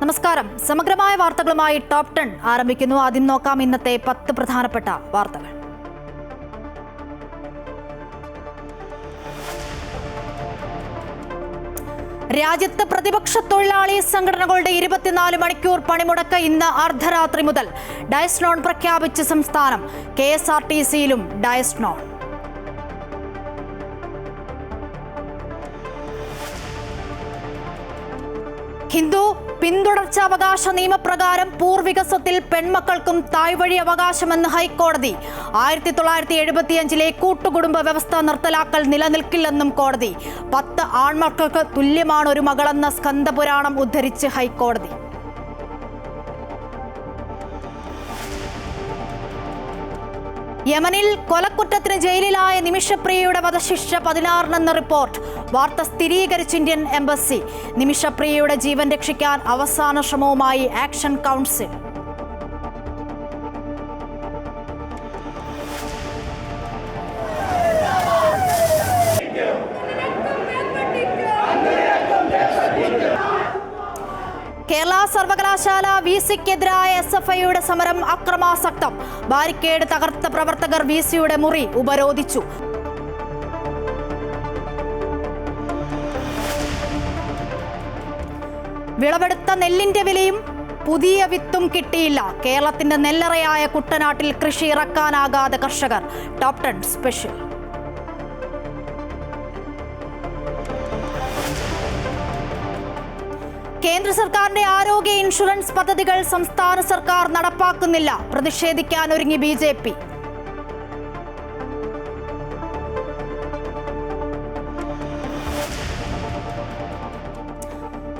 നമസ്കാരം. സമഗ്രമായ വാർത്തകളുമായി ടോപ്പ് 10 ആരംഭിക്കുന്നു. ആദ്യം നോക്കാം ഇന്നത്തെ 10 പ്രധാനപ്പെട്ട വാർത്തകൾ. രാജ്യത്ത് പ്രതിപക്ഷ തൊഴിലാളി സംഘടനകളുടെ 24 മണിക്കൂർ പണിമുടക്ക് ഇന്ന് അർദ്ധരാത്രി മുതൽ. ഡയസ് നോൺ പ്രഖ്യാപിച്ച് സംസ്ഥാനം. KSRTCയിലും ഡയസ് നോൺ. ഹിന്ദു പിന്തുടർച്ചാവകാശ നിയമപ്രകാരം പൂർവിക സ്വത്തിൽ പെൺമക്കൾക്കും തായ്വഴി അവകാശമെന്ന് ഹൈക്കോടതി. 1975 കൂട്ടുകുടുംബ വ്യവസ്ഥ നിർത്തലാക്കൽ നിലനിൽക്കില്ലെന്നും കോടതി. 10 ആൺമക്കൾക്ക് തുല്യമാണ് ഒരു മകളെന്ന സ്കന്ദപുരാണം ഉദ്ധരിച്ച് ഹൈക്കോടതി. യമനിൽ കൊലക്കുറ്റത്തിന് ജയിലിലായ നിമിഷപ്രിയയുടെ വധശിക്ഷ 16 റിപ്പോർട്ട്. വാർത്ത സ്ഥിരീകരിച്ച് ഇന്ത്യൻ എംബസി. നിമിഷപ്രിയയുടെ ജീവൻ രക്ഷിക്കാൻ അവസാന ശ്രമവുമായി ആക്ഷൻ കൗൺസിൽ. കേരള സർവകലാശാല VC-ക്കെതിരായ SFIയുടെ സമരം അക്രമാസക്തം. ബാരിക്കേഡ് തകർത്ത പ്രവർത്തകർ VC-യുടെ മുറി ഉപരോധിച്ചു. വിളവെടുത്ത നെല്ലിന്റെ വിലയും പുതിയ വിത്തും കിട്ടിയില്ല. കേരളത്തിന്റെ നെല്ലറയായ കുട്ടനാട്ടിൽ കൃഷി ഇറക്കാനാകാതെ കർഷകർ. Top 10 special. കേന്ദ്ര സർക്കാരിന്റെ ആരോഗ്യ ഇൻഷുറൻസ് പദ്ധതികൾ സംസ്ഥാന സർക്കാർ നടപ്പാക്കുന്നില്ല. പ്രതിഷേധിക്കാനൊരുങ്ങി BJP.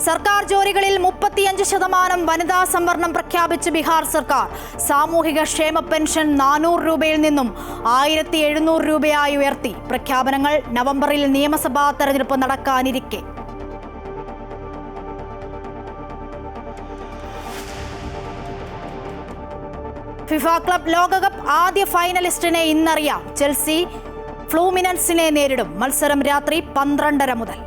സർക്കാർ ജോലികളിൽ 35% വനിതാ സംവരണം പ്രഖ്യാപിച്ച് ബീഹാർ സർക്കാർ. സാമൂഹിക ക്ഷേമ പെൻഷൻ 400 രൂപയിൽ നിന്നും 1700 രൂപയായി ഉയർത്തി. പ്രഖ്യാപനങ്ങൾ നവംബറിൽ നിയമസഭാ തെരഞ്ഞെടുപ്പ് നടക്കാനിരിക്കെ. ഫിഫ ക്ലബ് ലോകകപ്പ് ആദ്യ ഫൈനലിസ്റ്റിനെ ഇന്നറിയാം. ചെൽസി ഫ്ലൂമിനൻസിനെ നേരിടും. മത്സരം രാത്രി 12:30 മുതൽ.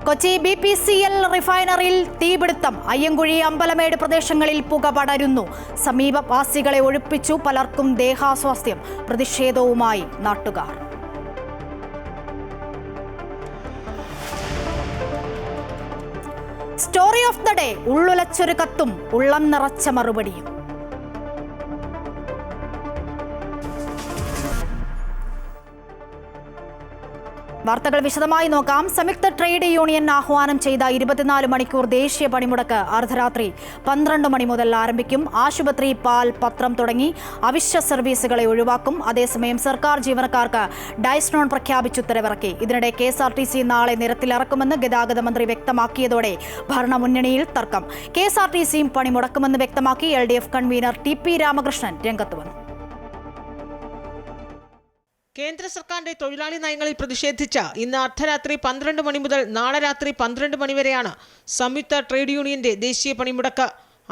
കൊച്ചി BPCL റിഫൈനറിയിൽ തീപിടുത്തം. അയ്യങ്കുഴി അമ്പലമേട് പ്രദേശങ്ങളിൽ പുക പടരുന്നു. സമീപവാസികളെ ഒഴിപ്പിച്ചു. പലർക്കും ദേഹാസ്വാസ്ഥ്യം. പ്രതിഷേധവുമായി നാട്ടുകാർ. Story of the day. ഉള്ളുലച്ചൊരു കത്തും ഉള്ളം നിറച്ച മറുപടിയും. വാർത്തകൾ വിശദമായി നോക്കാം. സംയുക്ത ട്രേഡ് യൂണിയൻ ആഹ്വാനം ചെയ്ത 24 മണിക്കൂർ ദേശീയ പണിമുടക്ക് അർദ്ധരാത്രി 12 മണി മുതൽ ആരംഭിക്കും. ആശുപത്രി, പാൽ, പത്രം തുടങ്ങി അവശ്യ സർവീസുകളെ ഒഴിവാക്കും. അതേസമയം സർക്കാർ ജീവനക്കാർക്ക് ഡയസ് നോൺ പ്രഖ്യാപിച്ച് ഉത്തരവിറക്കി. ഇതിനിടെ KSRTC നാളെ നിരത്തിലിറക്കുമെന്ന് ഗതാഗത മന്ത്രി വ്യക്തമാക്കിയതോടെ ഭരണമുന്നണിയിൽ തർക്കം. KSRTCയും പണിമുടക്കുമെന്ന് വ്യക്തമാക്കി LDF കൺവീനർ TP രാമകൃഷ്ണൻ രംഗത്ത് വന്നു. കേന്ദ്ര സർക്കാരിന്റെ തൊഴിലാളി നയങ്ങളിൽ പ്രതിഷേധിച്ച ഇന്ന് അർദ്ധരാത്രി 12 മണി മുതൽ നാളെ രാത്രി 12 മണി വരെയാണ് സംയുക്ത ട്രേഡ് യൂണിയന്റെ ദേശീയ പണിമുടക്ക്.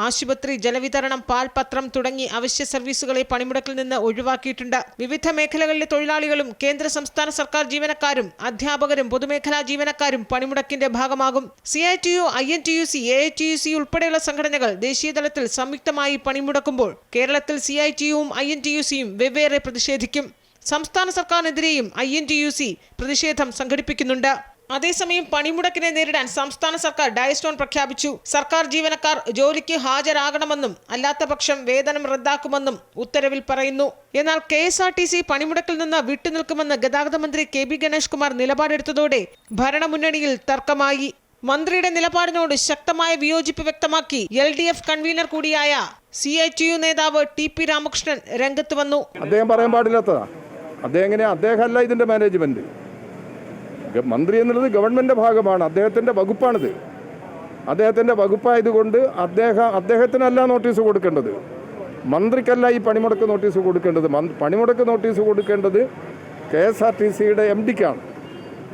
ആശുപത്രി, ജലവിതരണം, പാൽ, പത്രം തുടങ്ങി അവശ്യ സർവീസുകളെ പണിമുടക്കിൽ നിന്ന് ഒഴിവാക്കിയിട്ടുണ്ട്. വിവിധ മേഖലകളിലെ തൊഴിലാളികളും കേന്ദ്ര സംസ്ഥാന സർക്കാർ ജീവനക്കാരും അധ്യാപകരും പൊതുമേഖലാ ജീവനക്കാരും പണിമുടക്കിന്റെ ഭാഗമാകും. CITU, INTUC, AITUC ഉൾപ്പെടെയുള്ള സംഘടനകൾ ദേശീയതലത്തിൽ സംയുക്തമായി പണിമുടക്കുമ്പോൾ കേരളത്തിൽ CITUവും INTUCയും വെവ്വേറെ പ്രതിഷേധിക്കും. സംസ്ഥാന സർക്കാരിനെതിരെയും INTUC പ്രതിഷേധം സംഘടിപ്പിക്കുന്നുണ്ട്. അതേസമയം പണിമുടക്കിനെ നേരിടാൻ സംസ്ഥാന സർക്കാർ ഡയസ് നോൺ പ്രഖ്യാപിച്ചു. സർക്കാർ ജീവനക്കാർ ജോലിക്ക് ഹാജരാകണമെന്നും അല്ലാത്ത പക്ഷം വേതനം റദ്ദാക്കുമെന്നും ഉത്തരവിൽ പറയുന്നു. എന്നാൽ KSRTC പണിമുടക്കിൽ നിന്ന് വിട്ടുനിൽക്കുമെന്ന് ഗതാഗത മന്ത്രി KB ഗണേഷ് കുമാർ നിലപാടെടുത്തതോടെ ഭരണമുന്നണിയിൽ തർക്കമായി. മന്ത്രിയുടെ നിലപാടിനോട് ശക്തമായ വിയോജിപ്പ് വ്യക്തമാക്കി LDF കൺവീനർ കൂടിയായ CITU നേതാവ് TP രാമകൃഷ്ണൻ രംഗത്ത് വന്നു. അദ്ദേഹം പറയാൻ പാടില്ലാത്തതാ. അദ്ദേഹമല്ല ഇതിന്റെ മാനേജ്മെന്റ്. മന്ത്രി എന്നുള്ളത് ഗവൺമെന്റിന്റെ ഭാഗമാണ്. അദ്ദേഹത്തിന്റെ വകുപ്പാണിത്. അദ്ദേഹത്തിന്റെ വകുപ്പായതുകൊണ്ട് അദ്ദേഹത്തിനല്ല നോട്ടീസ് കൊടുക്കേണ്ടത്. മന്ത്രിക്കല്ല ഈ പണിമുടക്ക് നോട്ടീസ് കൊടുക്കേണ്ടത്. പണിമുടക്ക് നോട്ടീസ് കൊടുക്കേണ്ടത് KSRTCയുടെ MDക്കാണ്.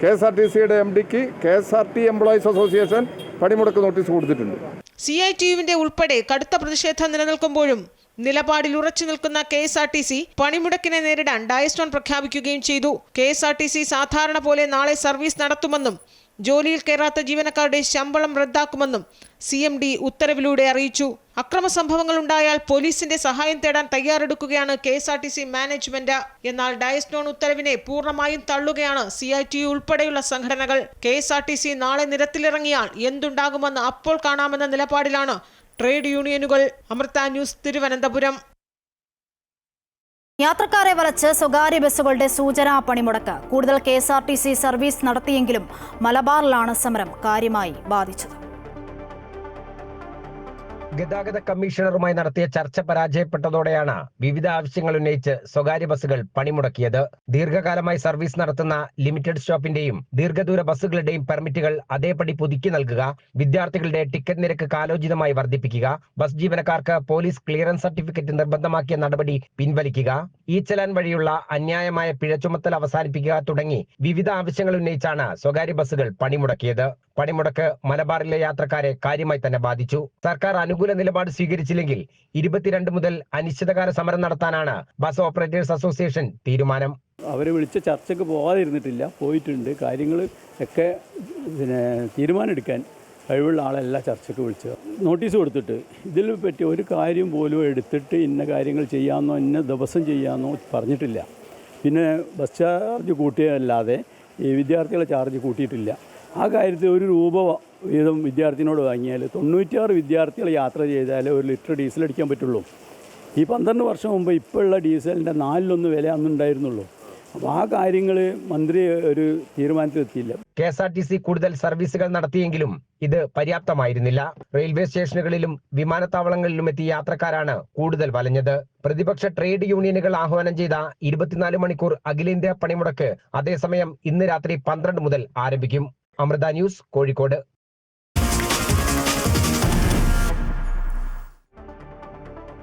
KSRTCയുടെ MDക്ക് KSRT എംപ്ലോയീസ് അസോസിയേഷൻ പണിമുടക്ക് നോട്ടീസ് കൊടുത്തിട്ടുണ്ട്. CITUവിന്റെ ഉൾപ്പെടെ കടുത്ത പ്രതിഷേധം നിലനിൽക്കുമ്പോഴും നിലപാടിൽ ഉറച്ചു നിൽക്കുന്ന KSRTC പണിമുടക്കിനെ നേരിടാൻ ഡയസ്റ്റോൺ പ്രഖ്യാപിക്കുകയും ചെയ്തു. KSRTC സാധാരണ പോലെ നാളെ സർവീസ് നടത്തുമെന്നും ജോലിയിൽ കയറാത്ത ജീവനക്കാരുടെ ശമ്പളം റദ്ദാക്കുമെന്നും CMD ഉത്തരവിലൂടെ അറിയിച്ചു. അക്രമ സംഭവങ്ങൾ ഉണ്ടായാൽ പോലീസിന്റെ സഹായം തേടാൻ തയ്യാറെടുക്കുകയാണ് KSRTC മാനേജ്മെന്റ്. എന്നാൽ ഡയസ്റ്റോൺ ഉത്തരവിനെ പൂർണ്ണമായും തള്ളുകയാണ് CITU ഉൾപ്പെടെയുള്ള സംഘടനകൾ. KSRTC നാളെ നിരത്തിലിറങ്ങിയാൽ എന്തുണ്ടാകുമെന്ന് അപ്പോൾ കാണാമെന്ന നിലപാടിലാണ് ട്രേഡ് യൂണിയനുകൾ. അമൃത ന്യൂസ്, തിരുവനന്തപുരം. യാത്രക്കാരെ വലച്ച് സ്വകാര്യ ബസ്സുകളുടെ സൂചനാ പണിമുടക്ക്. കൂടുതൽ KSRTC സർവീസ് നടത്തിയെങ്കിലും മലബാറിലാണ് സമരം കാര്യമായി ബാധിച്ചത്. ഗതാഗത കമ്മീഷണറുമായി നടത്തിയ ചർച്ച പരാജയപ്പെട്ടതോടെയാണ് വിവിധ ആവശ്യങ്ങൾ ഉന്നയിച്ച് സ്വകാര്യ ബസ്സുകൾ പണിമുടക്കിയത്. ദീർഘകാലമായി സർവീസ് നടത്തുന്ന ലിമിറ്റഡ് സ്റ്റോപ്പിന്റെയും ദീർഘദൂര ബസ്സുകളുടെയും പെർമിറ്റുകൾ അതേപടി പുതുക്കി നൽകുക, വിദ്യാർത്ഥികളുടെ ടിക്കറ്റ് നിരക്ക് കാലോചിതമായി വർദ്ധിപ്പിക്കുക, ബസ് ജീവനക്കാർക്ക് പോലീസ് ക്ലിയറൻസ് സർട്ടിഫിക്കറ്റ് നിർബന്ധമാക്കിയ നടപടി പിൻവലിക്കുക, ചലാൻ വഴിയുള്ള അന്യായമായ പിഴ ചുമത്തൽ അവസാനിപ്പിക്കുക തുടങ്ങി വിവിധ ആവശ്യങ്ങൾ ഉന്നയിച്ചാണ് സ്വകാര്യ ബസ്സുകൾ പണിമുടക്കിയത്. പണിമുടക്ക് മലബാറിലെ യാത്രക്കാരെ കാര്യമായി തന്നെ ബാധിച്ചു. സർക്കാർ അനുകൂല നിലപാട് സ്വീകരിച്ചില്ലെങ്കിൽ 22 മുതൽ അനിശ്ചിതകാല സമരം നടത്താനാണ് ബസ് ഓപ്പറേറ്റേഴ്സ് അസോസിയേഷൻ തീരുമാനം. അവരെ വിളിച്ച ചർച്ചയ്ക്ക് പോകാതിരുന്നിട്ടില്ല, പോയിട്ടുണ്ട്. കാര്യങ്ങൾ ഒക്കെ തീരുമാനം എടുക്കാൻ കഴിവുള്ള ആളല്ല ചർച്ചയ്ക്ക് വിളിച്ചത്. നോട്ടീസ് കൊടുത്തിട്ട് ഇതിൽ പറ്റി ഒരു കാര്യം പോലും എടുത്തിട്ട് ഇന്ന കാര്യങ്ങൾ ചെയ്യാമെന്നോ ഇന്ന ദിവസം ചെയ്യാമെന്നോ പറഞ്ഞിട്ടില്ല. പിന്നെ ബസ് ചാർജ് കൂട്ടിയതല്ലാതെ ഈ വിദ്യാർത്ഥികളെ ചാർജ് കൂട്ടിയിട്ടില്ല. ആ കാര്യത്തിൽ 1 രൂപ വീതം വിദ്യാർത്ഥിനോട് വാങ്ങിയാൽ 96 വിദ്യാർത്ഥികൾ യാത്ര ചെയ്താലേ 1 ലിറ്റർ ഡീസൽ അടിക്കാൻ പറ്റുള്ളൂ. ഈ 12 വർഷം മുമ്പ് ഇപ്പോഴുള്ള ഡീസലിൻ്റെ 4-1 വില അന്നുണ്ടായിരുന്നുള്ളൂ. അപ്പോൾ ആ കാര്യങ്ങൾ മന്ത്രി ഒരു തീരുമാനത്തിലെത്തിയില്ല. KSRTC കൂടുതൽ സർവീസുകൾ നടത്തിയെങ്കിലും ഇത് പര്യാപ്തമായിരുന്നില്ല. റെയിൽവേ സ്റ്റേഷനുകളിലും വിമാനത്താവളങ്ങളിലും എത്തിയ യാത്രക്കാരാണ് കൂടുതൽ വലഞ്ഞത്. പ്രതിപക്ഷ ട്രേഡ് യൂണിയനുകൾ ആഹ്വാനം ചെയ്ത 24 മണിക്കൂർ അഖിലേന്ത്യാ പണിമുടക്ക് അതേസമയം ഇന്ന് രാത്രി 12 മുതൽ ആരംഭിക്കും. അമൃത ന്യൂസ്, കോഴിക്കോട്.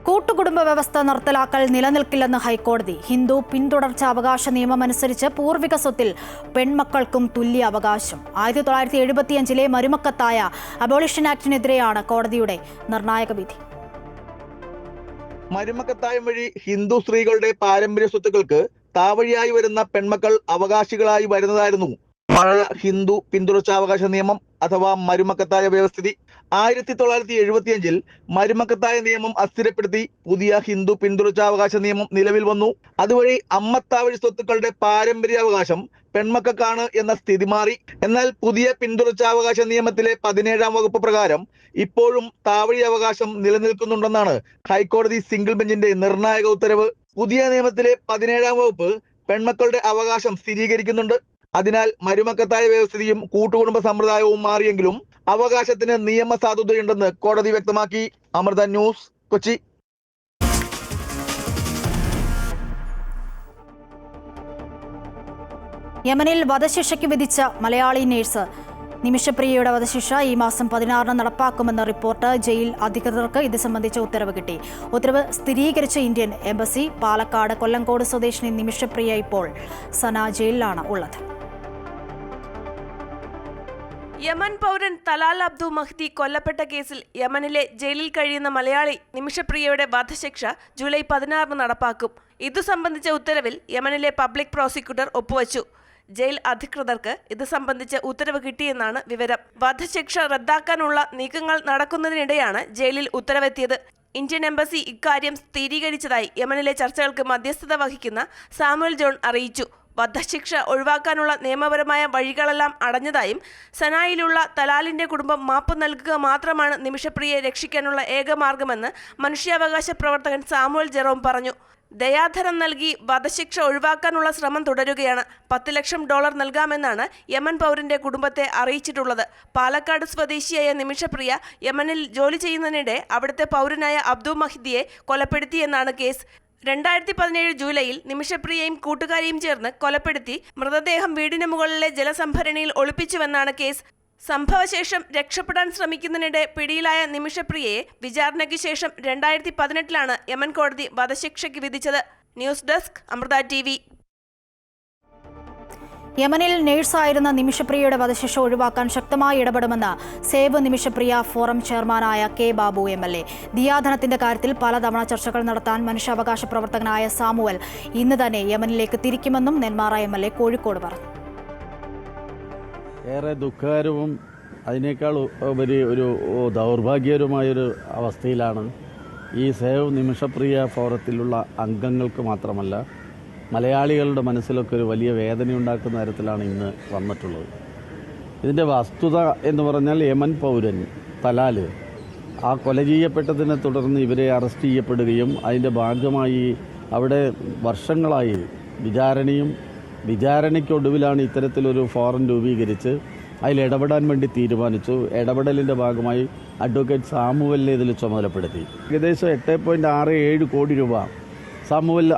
കൂട്ടുകുടുംബ വ്യവസ്ഥ നിർത്തലാക്കൽ നിലനിൽക്കില്ലെന്ന് ഹൈക്കോടതി. ഹിന്ദു പിന്തുടർച്ചാവകാശ നിയമമനുസരിച്ച് പൂർവിക സ്വത്തിൽ പെൺമക്കൾക്കും തുല്യ അവകാശം. 1975 മരുമക്കത്തായ അബോളിഷൻ ആക്ടിനെതിരെയാണ് കോടതിയുടെ നിർണായക വിധി. മരുമക്കത്തായം വഴി ഹിന്ദു സ്ത്രീകളുടെ പാരമ്പര്യ സ്വത്തുക്കൾക്ക് താവഴിയായി വരുന്ന പെൺമക്കൾ അവകാശികളായി വരുന്നതായിരുന്നു പഴയ ഹിന്ദു പിന്തുടർച്ചാവകാശ നിയമം അഥവാ മരുമക്കത്തായ വ്യവസ്ഥിതി. 1975 മരുമക്കത്തായ നിയമം അസ്ഥിരപ്പെടുത്തി പുതിയ ഹിന്ദു പിന്തുടർച്ചാവകാശ നിയമം നിലവിൽ വന്നു. അതുവഴി അമ്മത്താവഴി സ്വത്തുക്കളുടെ പാരമ്പര്യാവകാശം പെൺമക്കൾക്കാണ് എന്ന സ്ഥിതി മാറി. എന്നാൽ പുതിയ പിന്തുടർച്ചാവകാശ നിയമത്തിലെ 17-ാം വകുപ്പ് പ്രകാരം ഇപ്പോഴും താവഴി അവകാശം നിലനിൽക്കുന്നുണ്ടെന്നാണ് ഹൈക്കോടതി സിംഗിൾ ബെഞ്ചിന്റെ നിർണായക ഉത്തരവ്. പുതിയ നിയമത്തിലെ 17-ാം വകുപ്പ് പെൺമക്കളുടെ അവകാശം സ്ഥിരീകരിക്കുന്നുണ്ട്. അതിനാൽ മരുമക്കത്തായ വ്യവസ്ഥിതിയും കൂട്ടുകുടുംബ സമ്പ്രദായവും മാറിയെങ്കിലും അവകാശത്തിന് നിയമസാധുതയുണ്ടെന്ന് കോടതി വ്യക്തമാക്കി. അമൃത ന്യൂസ്, കൊച്ചി. യമനിൽ വധശിക്ഷയ്ക്ക് വിധിച്ച മലയാളി നേഴ്സ് നിമിഷപ്രിയയുടെ വധശിക്ഷ ഈ മാസം 16 നടപ്പാക്കുമെന്ന റിപ്പോർട്ട്. ജയിൽ അധികൃതർക്ക് ഇത് സംബന്ധിച്ച ഉത്തരവ് കിട്ടി. ഉത്തരവ് സ്ഥിരീകരിച്ച ഇന്ത്യൻ എംബസി. പാലക്കാട് കൊല്ലങ്കോട് സ്വദേശിനി നിമിഷപ്രിയ ഇപ്പോൾ സന ജയിലിലാണ് ഉള്ളത്. യമൻ പൗരൻ തലാൽ അബ്ദു മഹ്ദി കൊല്ലപ്പെട്ട കേസിൽ യമനിലെ ജയിലിൽ കഴിയുന്ന മലയാളി നിമിഷപ്രിയയുടെ വധശിക്ഷ ജൂലൈ 16 നടപ്പാക്കും. ഇതു സംബന്ധിച്ച ഉത്തരവിൽ യമനിലെ പബ്ലിക് പ്രോസിക്യൂട്ടർ ഒപ്പുവച്ചു. ജയിൽ അധികൃതർക്ക് ഇത് സംബന്ധിച്ച് ഉത്തരവ് കിട്ടിയെന്നാണ് വിവരം. വധശിക്ഷ റദ്ദാക്കാനുള്ള നീക്കങ്ങൾ നടക്കുന്നതിനിടെയാണ് ജയിലിൽ ഉത്തരവെത്തിയത്. ഇന്ത്യൻ എംബസി ഇക്കാര്യം സ്ഥിരീകരിച്ചതായി യമനിലെ ചർച്ചകൾക്ക് മധ്യസ്ഥത വഹിക്കുന്ന സാമുവൽ ജോൺ അറിയിച്ചു. വധശിക്ഷ ഒഴിവാക്കാനുള്ള നിയമപരമായ വഴികളെല്ലാം അടഞ്ഞതായും സനായിലുള്ള തലാലിന്റെ കുടുംബം മാപ്പ് നൽകുക മാത്രമാണ് നിമിഷപ്രിയയെ രക്ഷിക്കാനുള്ള ഏക മാർഗമെന്ന് മനുഷ്യാവകാശ പ്രവർത്തകൻ സാമുവൽ ജെറോം പറഞ്ഞു. ദയാധനം നൽകി വധശിക്ഷ ഒഴിവാക്കാനുള്ള ശ്രമം തുടരുകയാണ്. $10 ലക്ഷം നൽകാമെന്നാണ് യമൻ പൗരന്റെ കുടുംബത്തെ അറിയിച്ചിട്ടുള്ളത്. പാലക്കാട് സ്വദേശിയായ നിമിഷപ്രിയ യമനിൽ ജോലി ചെയ്യുന്നതിനിടെ അവിടുത്തെ പൗരനായ അബ്ദു മഹ്ദിയെ കൊലപ്പെടുത്തിയെന്നാണ് കേസ്. 2017 ജൂലൈയിൽ നിമിഷപ്രിയയും കൂട്ടുകാരിയും ചേർന്ന് കൊലപ്പെടുത്തി മൃതദേഹം വീടിന് മുകളിലെ ജലസംഭരണിയിൽ ഒളിപ്പിച്ചുവെന്നാണ് കേസ്. സംഭവശേഷം രക്ഷപ്പെടാൻ ശ്രമിക്കുന്നതിനിടെ പിടിയിലായ നിമിഷപ്രിയയെ വിചാരണയ്ക്ക് ശേഷം 2018 യമൻ കോടതി വധശിക്ഷയ്ക്ക് വിധിച്ചത്. News desk, Amrita TV. യമനിൽ നഴ്സായിരുന്ന നിമിഷപ്രിയയുടെ വധശിക്ഷ ഒഴിവാക്കാൻ ശക്തമായി ഇടപെടുമെന്ന് സേവ് നിമിഷപ്രിയ ഫോറം ചെയർമാനായ കെ ബാബു MLA. ദിയാധനത്തിന്റെ കാര്യത്തിൽ പലതവണ ചർച്ചകൾ നടത്താൻ മനുഷ്യാവകാശ പ്രവർത്തകനായ സാമുവൽ ഇന്ന് തന്നെ യമനിലേക്ക് തിരിക്കുമെന്നും നെന്മാറ MLA കോഴിക്കോട് പറഞ്ഞു. ഏറെ ദുഃഖകരവും അതിനേക്കാൾ ഉപരി ഒരു ദൗർഭാഗ്യകരമായൊരു അവസ്ഥയിലാണ് ഈ സേവ് നിമിഷപ്രിയ ഫോറത്തിലുള്ള അംഗങ്ങൾക്ക് മാത്രമല്ല മലയാളികളുടെ മനസ്സിലൊക്കെ ഒരു വലിയ വേദനയുണ്ടാക്കുന്ന തരത്തിലാണ് ഇന്ന് വന്നിട്ടുള്ളത്. ഇതിൻ്റെ വസ്തുത എന്ന് പറഞ്ഞാൽ യമൻ പൗരൻ തലാൽ ആ കൊല ചെയ്യപ്പെട്ടതിനെ തുടർന്ന് ഇവരെ അറസ്റ്റ് ചെയ്യപ്പെടുകയും അതിൻ്റെ ഭാഗമായി അവിടെ വർഷങ്ങളായി വിചാരണയ്ക്കൊടുവിലാണ് ഇത്തരത്തിലൊരു ഫോറം രൂപീകരിച്ച് അതിൽ ഇടപെടാൻ വേണ്ടി തീരുമാനിച്ചു. ഇടപെടലിൻ്റെ ഭാഗമായി അഡ്വക്കേറ്റ് സാമുവലിനെ ഇതിൽ ചുമതലപ്പെടുത്തി. ഏകദേശം 8.67 കോടി രൂപ സാമുവൽ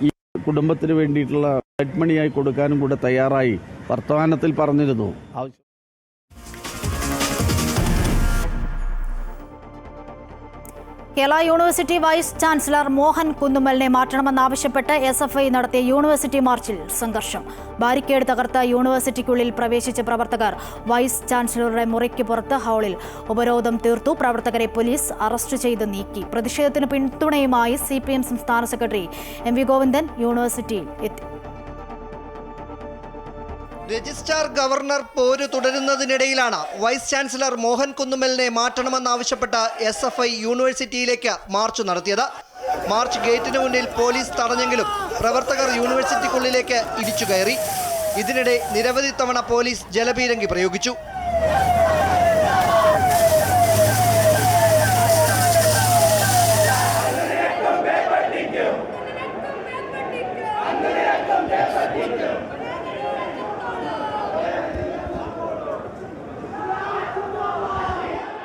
ഈ കുടുംബത്തിന് വേണ്ടിയിട്ടുള്ള ബ്ലഡ് മണിയായി കൊടുക്കാനും കൂടെ തയ്യാറായി വർത്തമാനത്തിൽ പറഞ്ഞിരുന്നു. Kerala university vice chancellor Mohan കുന്നുമ്മലിനെ മാറ്റണമെന്നാവശ്യപ്പെട്ട് SFI നടത്തിയ യൂണിവേഴ്സിറ്റി മാർച്ചിൽ സംഘർഷം. ബാരിക്കേഡ് തകർത്ത യൂണിവേഴ്സിറ്റിക്കുള്ളിൽ പ്രവേശിച്ച പ്രവർത്തകർ വൈസ് ചാൻസലറുടെ മുറിക്ക് പുറത്ത് ഹാളിൽ ഉപരോധം തീർത്തു. പ്രവർത്തകരെ പോലീസ് അറസ്റ്റ് ചെയ്ത് നീക്കി. പ്രതിഷേധത്തിന് പിന്തുണയുമായി CPM സംസ്ഥാന സെക്രട്ടറി MV ഗോവിന്ദൻ യൂണിവേഴ്സിറ്റിയിൽ എത്തി. രജിസ്ട്രാർ ഗവർണർ പോര് തുടരുന്നതിനിടയിലാണ് വൈസ് ചാൻസലർ മോഹൻ കുന്നുമ്മലിനെ മാറ്റണമെന്നാവശ്യപ്പെട്ട SFI യൂണിവേഴ്സിറ്റിയിലേക്ക് മാർച്ച് നടത്തിയത്. മാർച്ച് ഗേറ്റിന് മുന്നിൽ പോലീസ് തടഞ്ഞെങ്കിലും പ്രവർത്തകർ യൂണിവേഴ്സിറ്റിക്കുള്ളിലേക്ക് ഇടിച്ചു കയറി. ഇതിനിടെ നിരവധി തവണ പോലീസ് ജലപീരങ്കി പ്രയോഗിച്ചു.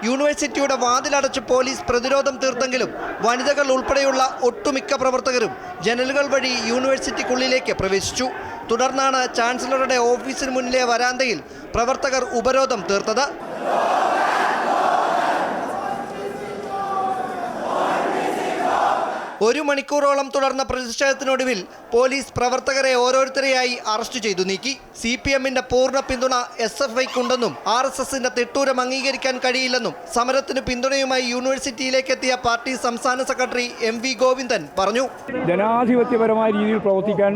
യൂണിവേഴ്സിറ്റിയുടെ വാതിലടച്ച് പോലീസ് പ്രതിരോധം തീർത്തെങ്കിലും വനിതകൾ ഉൾപ്പെടെയുള്ള ഒട്ടുമിക്ക പ്രവർത്തകരും ജനലുകൾ വഴി യൂണിവേഴ്സിറ്റിക്കുള്ളിലേക്ക് പ്രവേശിച്ചു. തുടർന്നാണ് ചാൻസലറുടെ ഓഫീസിന് മുന്നിലെ വരാന്തയിൽ പ്രവർത്തകർ ഉപരോധം തീർത്തത്. ഒരു മണിക്കൂറോളം തുടർന്ന പ്രതിഷേധത്തിനൊടുവിൽ പോലീസ് പ്രവർത്തകരെ ഓരോരുത്തരെയായി അറസ്റ്റ് ചെയ്തു നീക്കി. CPMന്റെ പൂർണ്ണ പിന്തുണ SFIക്കുണ്ടെന്നും RSSന്റെ തിട്ടൂരം അംഗീകരിക്കാൻ കഴിയില്ലെന്നും സമരത്തിന് പിന്തുണയുമായി യൂണിവേഴ്സിറ്റിയിലേക്ക് എത്തിയ പാർട്ടി സംസ്ഥാന സെക്രട്ടറി MV ഗോവിന്ദൻ പറഞ്ഞു. ജനാധിപത്യപരമായ രീതിയിൽ പ്രവർത്തിക്കാൻ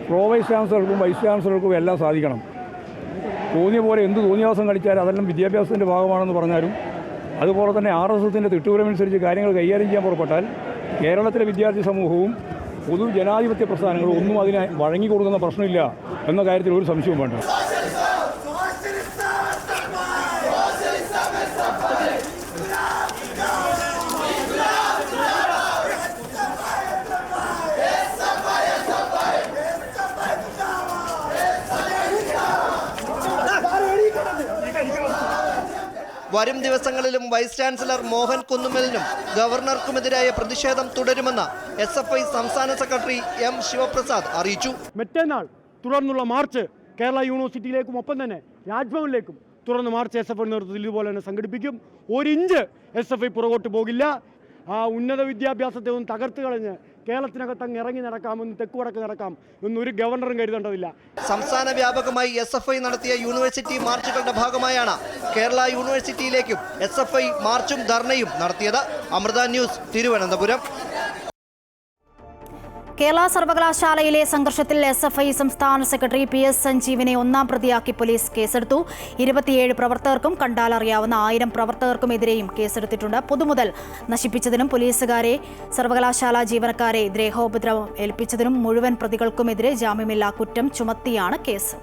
പ്രോ വൈസ് ചാൻസലർക്കും വൈസ് ചാൻസലർക്കും എല്ലാം സാധിക്കണം. തോന്നിയ പോലെ എന്ത് തോന്നിയാസം കളിച്ചാൽ അതെല്ലാം വിദ്യാഭ്യാസത്തിൻ്റെ ഭാഗമാണെന്ന് പറഞ്ഞാലും അതുപോലെ തന്നെ RSSന്റെ തിട്ടൂരമനുസരിച്ച് കാര്യങ്ങൾ കൈകാര്യം ചെയ്യാൻ പുറപ്പെട്ടാൽ കേരളത്തിലെ വിദ്യാർത്ഥി സമൂഹവും പൊതു ജനാധിപത്യ പ്രസ്ഥാനങ്ങളും ഒന്നും അതിനെ വഴങ്ങിക്കൊടുക്കുന്ന പ്രശ്നമില്ല എന്ന കാര്യത്തിൽ ഒരു സംശയവും വേണ്ട. വരും ദിവസങ്ങളിലും വൈസ് ചാൻസലർ മോഹൻ കുന്നുമ്മലിനും ഗവർണർക്കുമെതിരായ പ്രതിഷേധം തുടരുമെന്ന് SFI സംസ്ഥാന സെക്രട്ടറി M ശിവപ്രസാദ് അറിയിച്ചു. മറ്റന്നാൾ തുടർന്നുള്ള മാർച്ച് കേരള യൂണിവേഴ്സിറ്റിയിലേക്കും ഒപ്പം തന്നെ രാജ്ഭവനിലേക്കും തുടർന്ന് മാർച്ച് SFI നേതൃത്വത്തിൽ ഇതുപോലെ തന്നെ സംഘടിപ്പിക്കും. 1 ഇഞ്ച് SFI പുറകോട്ട് പോകില്ല. ആ ഉന്നത വിദ്യാഭ്യാസത്തെ ഒന്ന് തകർത്ത് കളഞ്ഞ് കേരളത്തിനകത്ത് അങ്ങ് ഇറങ്ങി നടക്കാമെന്ന് തെക്ക് വടക്ക് നടക്കാം എന്നൊരു ഗവർണറും കരുതേണ്ടതില്ല. സംസ്ഥാന വ്യാപകമായി SFI നടത്തിയ യൂണിവേഴ്സിറ്റി മാർച്ചുകളുടെ ഭാഗമായാണ് കേരള യൂണിവേഴ്സിറ്റിയിലേക്കും SFI മാർച്ചും ധർണയും നടത്തിയത്. അമൃത ന്യൂസ്, തിരുവനന്തപുരം. കേരള സർവകലാശാലയിലെ സംഘർഷത്തിൽ SFI സംസ്ഥാന സെക്രട്ടറി PS സഞ്ജീവിനെ ഒന്നാം പ്രതിയാക്കി പോലീസ് കേസെടുത്തു. 27 പ്രവർത്തകർക്കും കണ്ടാലറിയാവുന്ന 1000 പ്രവർത്തകർക്കുമെതിരെയും കേസെടുത്തിട്ടുണ്ട്. പൊതുമുതൽ നശിപ്പിച്ചതിനും പോലീസുകാരെ സർവകലാശാല ജീവനക്കാരെ ദേഹോപദ്രവം ഏൽപ്പിച്ചതിനും മുഴുവൻ പ്രതികൾക്കുമെതിരെ ജാമ്യമില്ലാ കുറ്റം ചുമത്തിയാണ് കേസ്.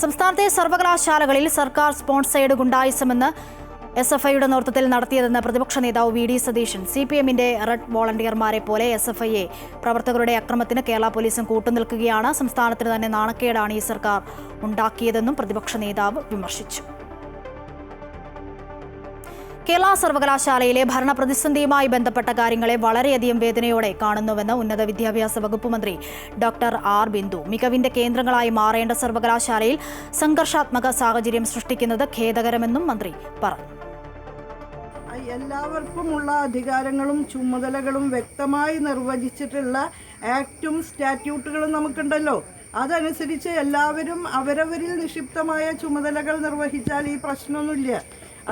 സംസ്ഥാനത്തെ സർവകലാശാലകളിൽ സർക്കാർ സ്പോൺസേഡ് ഗുണ്ടായിസമെന്ന് SFIയുടെ നേതൃത്വത്തിൽ നടത്തിയതെന്ന് പ്രതിപക്ഷ നേതാവ് VD സതീശൻ. CPMന്റെ റെഡ് വോളണ്ടിയർമാരെ പോലെ SFIയെ പ്രവർത്തകരുടെ അക്രമത്തിന് കേരള പോലീസും കൂട്ടുനിൽക്കുകയാണ്. സംസ്ഥാനത്തിന് തന്നെ നാണക്കേടാണ് ഈ സർക്കാർ ഉണ്ടാക്കിയതെന്നും പ്രതിപക്ഷ നേതാവ് വിമർശിച്ചു. കേരള സർവകലാശാലയിലെ ഭരണ പ്രതിസന്ധിയുമായി ബന്ധപ്പെട്ട കാര്യങ്ങളെ വളരെയധികം വേദനയോടെ കാണുന്നുവെന്ന് ഉന്നത വിദ്യാഭ്യാസ വകുപ്പ് മന്ത്രി ഡോക്ടർ R ബിന്ദു. മികവിന്റെ കേന്ദ്രങ്ങളായി മാറേണ്ട സർവകലാശാലയിൽ സംഘർഷാത്മക സാഹചര്യം സൃഷ്ടിക്കുന്നത് ഖേദകരമെന്നും മന്ത്രി പറഞ്ഞു. എല്ലാവർക്കുമുള്ള അധികാരങ്ങളും ചുമതലകളും വ്യക്തമായി നിർവചിച്ചിട്ടുള്ള ആക്റ്റും സ്റ്റാറ്റ്യൂട്ടുകളും നമുക്കുണ്ടല്ലോ. അതനുസരിച്ച് എല്ലാവരും അവരവരിൽ നിക്ഷിപ്തമായ ചുമതലകൾ നിർവഹിച്ചാൽ ഈ പ്രശ്നമൊന്നുമില്ല.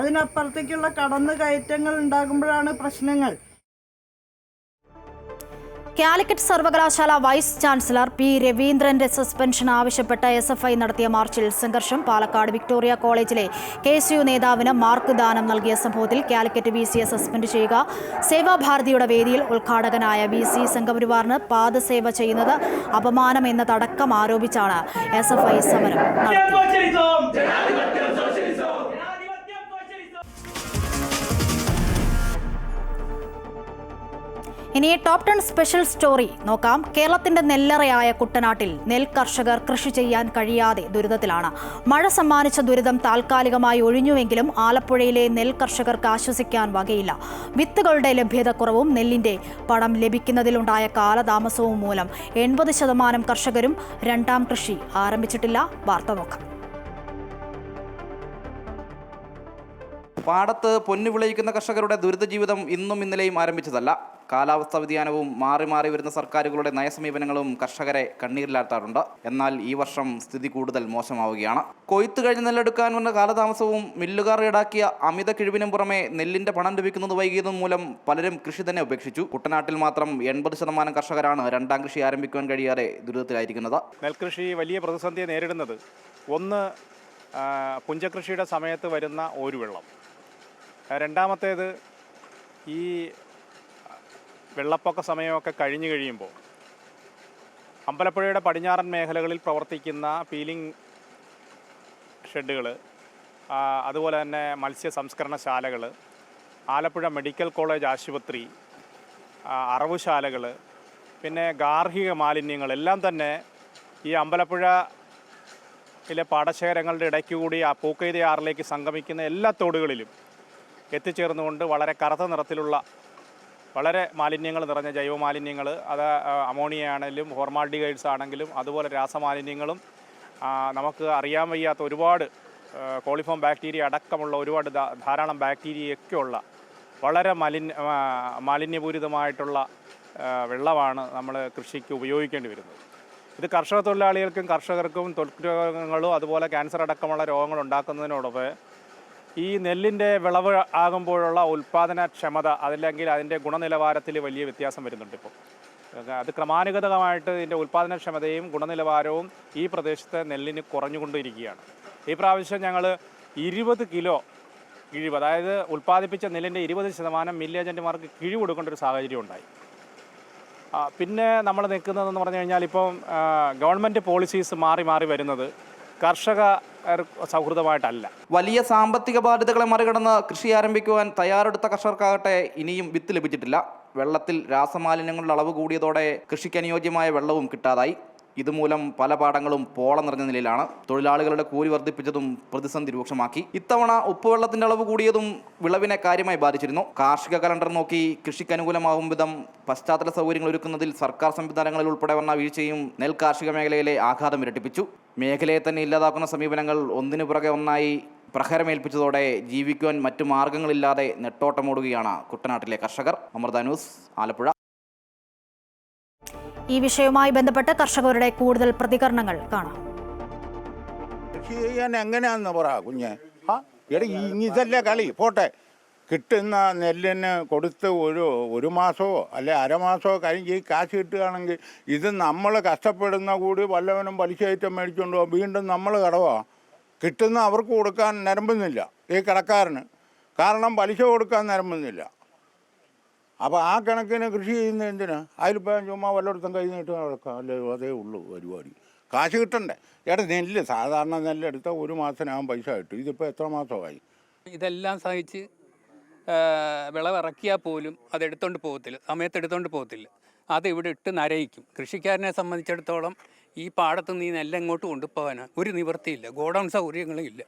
അതിനപ്പുറത്തേക്കുള്ള കടന്നുകയറ്റങ്ങൾ ഉണ്ടാകുമ്പോഴാണ് പ്രശ്നങ്ങൾ. കാലിക്കറ്റ് സർവകലാശാല വൈസ് ചാൻസലർ പി രവീന്ദ്രന്റെ സസ്പെൻഷൻ ആവശ്യപ്പെട്ട് SFI നടത്തിയ മാർച്ചിൽ സംഘർഷം. പാലക്കാട് വിക്ടോറിയ കോളേജിലെ KSU നേതാവിന് മാർക്ക് ദാനം നൽകിയ സംഭവത്തിൽ കാലിക്കറ്റ് VCയെ സസ്പെൻഡ് ചെയ്യുക. സേവാഭാരതിയുടെ വേദിയിൽ ഉദ്ഘാടകനായ VC സംഘപരിവാറിന് പാദസേവ ചെയ്യുന്നത് അപമാനം എന്നതടക്കം ആരോപിച്ചാണ് SFI സമരം നടത്തിയത്. ഇനി ടോപ്പ് 10 സ്പെഷ്യൽ സ്റ്റോറി നോക്കാം. കേരളത്തിന്റെ നെല്ലറയായ കുട്ടനാട്ടിൽ നെൽ കർഷകർ കൃഷി ചെയ്യാൻ കഴിയാതെ ദുരിതത്തിലാണ്. മഴ സമ്മാനിച്ച ദുരിതം താൽക്കാലികമായി ഒഴിഞ്ഞുവെങ്കിലും ആലപ്പുഴയിലെ നെൽ കർഷകർക്ക് ആശ്വസിക്കാൻ വകയില്ല. വിത്തുകളുടെ ലഭ്യതക്കുറവും നെല്ലിന്റെ പണം ലഭിക്കുന്നതിലുണ്ടായ കാലതാമസവും മൂലം 80% കർഷകരും രണ്ടാം കൃഷി ആരംഭിച്ചിട്ടില്ല. വാർത്ത നോക്കാം. പാടത്ത് പൊന്നു വിളയിക്കുന്ന കർഷകരുടെ ദുരിത ജീവിതം ഇന്നും ഇന്നലെയും ആരംഭിച്ചതല്ല. കാലാവസ്ഥാ വ്യതിയാനവും മാറി മാറി വരുന്ന സർക്കാരുകളുടെ നയസമീപനങ്ങളും കർഷകരെ കണ്ണീരിലാഴ്ത്താറുണ്ട്. എന്നാൽ ഈ വർഷം സ്ഥിതി കൂടുതൽ മോശമാവുകയാണ്. കൊയ്ത്ത് കഴിഞ്ഞ് നെല്ലെടുക്കാൻ വന്ന കാലതാമസവും മില്ലുകാർ ഈടാക്കിയ അമിത കിഴിവിനും പുറമെ നെല്ലിന്റെ പണം ലഭിക്കുന്നത് വൈകിയതും മൂലം പലരും കൃഷി തന്നെ ഉപേക്ഷിച്ചു. കുട്ടനാട്ടിൽ മാത്രം 80% കർഷകരാണ് രണ്ടാം കൃഷി ആരംഭിക്കുവാൻ കഴിയാതെ ദുരിതത്തിലായിരിക്കുന്നത്. നെൽകൃഷി വലിയ പ്രതിസന്ധിയെ നേരിടുന്നത് ഒന്ന് പുഞ്ചകൃഷിയുടെ സമയത്ത് വരുന്ന ഓരുവെള്ളം, രണ്ടാമത്തേത് ഈ വെള്ളപ്പൊക്ക സമയമൊക്കെ കഴിഞ്ഞു കഴിയുമ്പോൾ അമ്പലപ്പുഴയുടെ പടിഞ്ഞാറൻ മേഖലകളിൽ പ്രവർത്തിക്കുന്ന പീലിംഗ് ഷെഡുകൾ, അതുപോലെ തന്നെ മത്സ്യ സംസ്കരണശാലകൾ, ആലപ്പുഴ മെഡിക്കൽ കോളേജ് ആശുപത്രി, അറവുശാലകൾ, പിന്നെ ഗാർഹിക മാലിന്യങ്ങൾ എല്ലാം തന്നെ ഈ അമ്പലപ്പുഴയിലെ പാടശേഖരങ്ങളുടെ ഇടയ്ക്കുകൂടി ആ പൂക്കൈതി ആറിലേക്ക് സംഗമിക്കുന്ന എല്ലാ തോടുകളിലും എത്തിച്ചേർന്നുകൊണ്ട് വളരെ കറുത്ത നിറത്തിലുള്ള വളരെ മാലിന്യങ്ങൾ നിറഞ്ഞ ജൈവമാലിന്യങ്ങൾ, അത് അമോണിയ ആണെങ്കിലും ഫോർമാൽഡിഹൈഡ്സ് ആണെങ്കിലും അതുപോലെ രാസമാലിന്യങ്ങളും നമുക്ക് അറിയാൻ വയ്യാത്ത ഒരുപാട് കോളിഫോം ബാക്ടീരിയ അടക്കമുള്ള ഒരുപാട് ധാരാളം ബാക്ടീരിയയൊക്കെയുള്ള വളരെ മാലിന്യപൂരിതമായിട്ടുള്ള വെള്ളമാണ് നമ്മൾ കൃഷിക്ക് ഉപയോഗിക്കേണ്ടി വരുന്നത്. ഇത് കർഷക തൊഴിലാളികൾക്കും കർഷകർക്കും ത്വക്ക് രോഗങ്ങളും അതുപോലെ ക്യാൻസർ അടക്കമുള്ള രോഗങ്ങൾ ഉണ്ടാക്കുന്നതിനോടൊപ്പം ഈ നെല്ലിൻ്റെ വിളവ് ആകുമ്പോഴുള്ള ഉൽപ്പാദനക്ഷമത അതല്ലെങ്കിൽ അതിൻ്റെ ഗുണനിലവാരത്തിൽ വലിയ വ്യത്യാസം വരുന്നുണ്ട്. ഇപ്പോൾ അത് ക്രമാനുഗതമായിട്ട് ഇതിൻ്റെ ഉൽപ്പാദനക്ഷമതയും ഗുണനിലവാരവും ഈ പ്രദേശത്തെ നെല്ലിന് കുറഞ്ഞുകൊണ്ടിരിക്കുകയാണ്. ഈ പ്രാവശ്യം ഞങ്ങൾ 20 കിലോ കിഴിവ്, അതായത് ഉൽപ്പാദിപ്പിച്ച നെല്ലിൻ്റെ 20% മില്ല് ഏജൻറ്റുമാർക്ക് കിഴിവ് കൊടുക്കേണ്ട ഒരു സാഹചര്യം ഉണ്ടായി. പിന്നെ നമ്മൾ നിൽക്കുന്നതെന്ന് പറഞ്ഞു കഴിഞ്ഞാൽ ഇപ്പം ഗവൺമെൻറ് പോളിസീസ് മാറി മാറി വരുന്നത് കർഷക സൗഹൃദമായിട്ടല്ല. വലിയ സാമ്പത്തിക ബാധ്യതകളെ മറികടന്ന് കൃഷി ആരംഭിക്കുവാൻ തയ്യാറെടുത്ത കർഷകർക്കാകട്ടെ ഇനിയും വിത്ത് ലഭിച്ചിട്ടില്ല. വെള്ളത്തിൽ രാസമാലിന്യങ്ങളുടെ അളവ് കൂടിയതോടെ കൃഷിക്ക് അനുയോജ്യമായ വെള്ളവും കിട്ടാതായി. ഇതുമൂലം പല പാടങ്ങളും പോള നിറഞ്ഞ നിലയിലാണ്. തൊഴിലാളികളുടെ കൂലി വർദ്ധിപ്പിച്ചതും പ്രതിസന്ധി രൂക്ഷമാക്കി. ഇത്തവണ ഉപ്പുവെള്ളത്തിന്റെ അളവ് കൂടിയതും വിളവിനെ കാര്യമായി ബാധിച്ചിരുന്നു. കാർഷിക കലണ്ടർ നോക്കി കൃഷിക്ക് അനുകൂലമാകും വിധം പശ്ചാത്തല സൗകര്യങ്ങൾ ഒരുക്കുന്നതിൽ സർക്കാർ സംവിധാനങ്ങളിൽ ഉൾപ്പെടെ വന്ന വീഴ്ചയും നെൽ കാർഷിക മേഖലയിലെ ആഘാതം ഇരട്ടിപ്പിച്ചു. മേഖലയെ തന്നെ ഇല്ലാതാക്കുന്ന സമീപനങ്ങൾ ഒന്നിനു പുറകെ ഒന്നായി പ്രഹരമേൽപ്പിച്ചതോടെ ജീവിക്കുവാൻ മറ്റു മാർഗങ്ങളില്ലാതെ നെട്ടോട്ടമോടുകയാണ് കുട്ടനാട്ടിലെ കർഷകർ. അമൃത ന്യൂസ്, ആലപ്പുഴ. ഈ വിഷയവുമായി ബന്ധപ്പെട്ട് കർഷകരുടെ കൂടുതൽ പ്രതികരണങ്ങൾ കാണാം. കൃഷി ചെയ്യാൻ എങ്ങനെയാണെന്ന് പറ കുഞ്ഞെ. ഇതല്ലേ കളി. പോട്ടെ, കിട്ടുന്ന നെല്ലിന് കൊടുത്ത് ഒരു മാസമോ അല്ലെ അരമാസമോ കഴിഞ്ഞ് ഈ കാശ് കിട്ടുകയാണെങ്കിൽ ഇത് നമ്മൾ കഷ്ടപ്പെടുന്ന കൂടി വല്ലവനും പലിശയായിട്ട് മേടിച്ചുകൊണ്ട് പോകും. വീണ്ടും നമ്മൾ കടവാ. കിട്ടുന്ന അവർക്ക് കൊടുക്കാൻ നിരമ്പുന്നില്ല ഈ കടക്കാരന്. കാരണം പലിശ കൊടുക്കാൻ നിരമ്പുന്നില്ല. അപ്പോൾ ആ കണക്കിന് കൃഷി ചെയ്യുന്ന എന്തിനാ? അതിലിപ്പോൾ ചുമ്മാ വല്ലയിടത്തും കൈ നീട്ട് നടക്കാം. അല്ലേ, അതേ ഉള്ളൂ പരിപാടി. കാശ് കിട്ടണ്ടേ? നെല്ല് സാധാരണ നെല്ലെടുത്താൽ ഒരു മാസത്തിനകം പൈസ കിട്ടും. ഇതിപ്പോൾ എത്ര മാസമായി? ഇതെല്ലാം സഹിച്ച് വിളവിറക്കിയാൽ പോലും അതെടുത്തോണ്ട് പോകത്തില്ല, സമയത്ത് എടുത്തോണ്ട് പോകത്തില്ല. അത് ഇവിടെ ഇട്ട് നരയിക്കും. കൃഷിക്കാരനെ സംബന്ധിച്ചിടത്തോളം ഈ പാടത്ത് നീ നെല്ല് എങ്ങോട്ട് കൊണ്ടുപോകാനാണ് ഒരു നിവൃത്തിയില്ല. ഗോഡൗൺ സൗകര്യങ്ങളും ഇല്ല.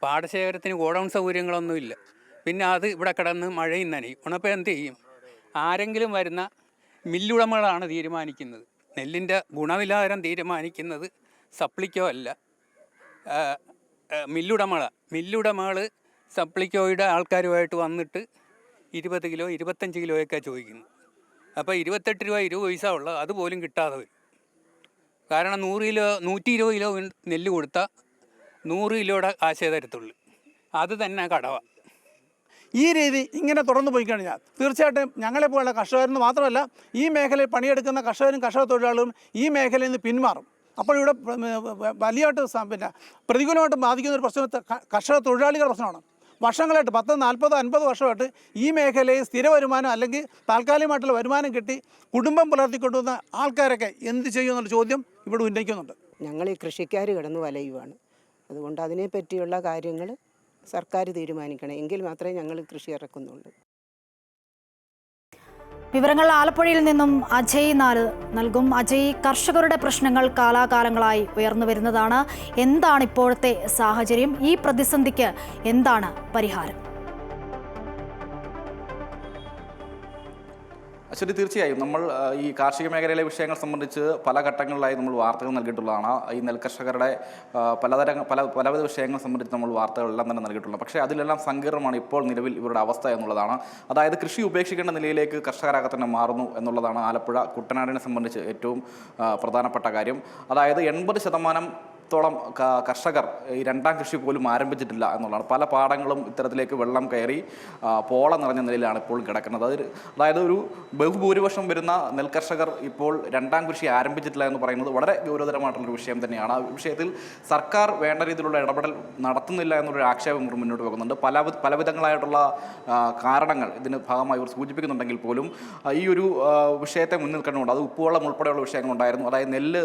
പാടശേഖരത്തിന് ഗോഡൗൺ സൗകര്യങ്ങളൊന്നുമില്ല. പിന്നെ അത് ഇവിടെ കിടന്ന് മഴയും നനയും. ഉണപ്പം എന്ത് ചെയ്യും? ആരെങ്കിലും വരുന്ന മില്ലുടമകളാണ് തീരുമാനിക്കുന്നത്. നെല്ലിൻ്റെ ഗുണനിലവാരം തീരുമാനിക്കുന്നത് സപ്ലിക്കോ അല്ല, മില്ലുടമകൾ സപ്ലിക്കോയുടെ ആൾക്കാരുമായിട്ട് വന്നിട്ട് 20 കിലോ 25 കിലോയൊക്കെ ചോദിക്കുന്നു. അപ്പോൾ 28 രൂപ 20 പൈസ ഉള്ള അതുപോലും കിട്ടാതെ വരും. കാരണം 120 കിലോ നെല്ല് കൊടുത്താൽ 100 കിലോയുടെ ആശയ തരത്തുള്ളൂ. അത് തന്നെ കടവാണ്. ഈ രീതി ഇങ്ങനെ തുടർന്ന് പോയി കഴിഞ്ഞാൽ തീർച്ചയായിട്ടും ഞങ്ങളെപ്പോലുള്ള കർഷകരെന്ന് മാത്രമല്ല ഈ മേഖലയിൽ പണിയെടുക്കുന്ന കർഷകരും കർഷക തൊഴിലാളികളും ഈ മേഖലയിൽ നിന്ന് പിന്മാറും. അപ്പോൾ ഇവിടെ വലിയതായിട്ട് പ്രതികൂലമായിട്ട് ബാധിക്കുന്ന ഒരു പ്രശ്നം കർഷക തൊഴിലാളികളുടെ പ്രശ്നമാണ്. വർഷങ്ങളായിട്ട് 10, 40, 50 വർഷമായിട്ട് ഈ മേഖലയിൽ സ്ഥിര വരുമാനം അല്ലെങ്കിൽ താൽക്കാലികമായിട്ടുള്ള വരുമാനം കിട്ടി കുടുംബം പുലർത്തിക്കൊണ്ടുവന്ന ആൾക്കാരൊക്കെ എന്ത് ചെയ്യുമെന്നുള്ള ചോദ്യം ഇവിടെ ഉന്നയിക്കുന്നുണ്ട്. ഞങ്ങൾ ഈ കൃഷിക്കാർ കിടന്ന് വലയുവാണ്. അതുകൊണ്ട് അതിനെപ്പറ്റിയുള്ള കാര്യങ്ങൾ സർക്കാർ തീരുമാനിക്കണം. എങ്കിൽ മാത്രമേ ഞങ്ങൾ കൃഷി ഇറക്കുന്നുള്ളൂ. വിവരങ്ങൾ ആലപ്പുഴയിൽ നിന്നും അജയ് നൽകും. അജയ്, കർഷകരുടെ പ്രശ്നങ്ങൾ കാലാകാലങ്ങളായി ഉയർന്നു വരുന്നതാണ്. എന്താണ് ഇപ്പോഴത്തെ സാഹചര്യം? ഈ പ്രതിസന്ധിക്ക് എന്താണ് പരിഹാരം? ശരി, തീർച്ചയായും നമ്മൾ ഈ കാർഷിക മേഖലയിലെ വിഷയങ്ങൾ സംബന്ധിച്ച് പല ഘട്ടങ്ങളിലായി നമ്മൾ വാർത്തകൾ നൽകിയിട്ടുള്ളതാണ്. ഈ നെൽകർഷകരുടെ പലവിധ വിഷയങ്ങൾ സംബന്ധിച്ച് നമ്മൾ വാർത്തകളെല്ലാം തന്നെ നൽകിയിട്ടുള്ളത്. പക്ഷേ അതിലെല്ലാം സങ്കീർണമാണ് ഇപ്പോൾ നിലവിൽ ഇവരുടെ അവസ്ഥ എന്നുള്ളതാണ്. അതായത് കൃഷി ഉപേക്ഷിക്കേണ്ട നിലയിലേക്ക് കർഷകരാകെ തന്നെ മാറുന്നു എന്നുള്ളതാണ് ആലപ്പുഴ കുട്ടനാടിനെ സംബന്ധിച്ച് ഏറ്റവും പ്രധാനപ്പെട്ട കാര്യം. അതായത് 80% കർഷകർ ഈ രണ്ടാം കൃഷി പോലും ആരംഭിച്ചിട്ടില്ല എന്നുള്ളതാണ്. പല പാടങ്ങളും ഇത്തരത്തിലേക്ക് വെള്ളം കയറി പോള നിറഞ്ഞ നിലയിലാണ് ഇപ്പോൾ കിടക്കുന്നത്. അതായത് ഒരു ബഹുഭൂരിപക്ഷം വരുന്ന നെൽകർഷകർ ഇപ്പോൾ രണ്ടാം കൃഷി ആരംഭിച്ചിട്ടില്ല എന്ന് പറയുന്നത് വളരെ ഗൗരവതരമായിട്ടുള്ളൊരു വിഷയം തന്നെയാണ്. ആ വിഷയത്തിൽ സർക്കാർ വേണ്ട രീതിയിലുള്ള ഇടപെടൽ നടത്തുന്നില്ല എന്നൊരു ആക്ഷേപം ഇവർ മുന്നോട്ട് വെക്കുന്നുണ്ട്. പലവിധങ്ങളായിട്ടുള്ള കാരണങ്ങൾ ഇതിന് ഭാഗമായി ഇവർ സൂചിപ്പിക്കുന്നുണ്ടെങ്കിൽ പോലും ഈ ഒരു വിഷയത്തെ മുന്നിൽ കണ്ടുകൊണ്ട് അത് ഉപ്പുവെള്ളം ഉൾപ്പെടെയുള്ള വിഷയങ്ങളുണ്ടായിരുന്നു. അതായത് നെല്ല്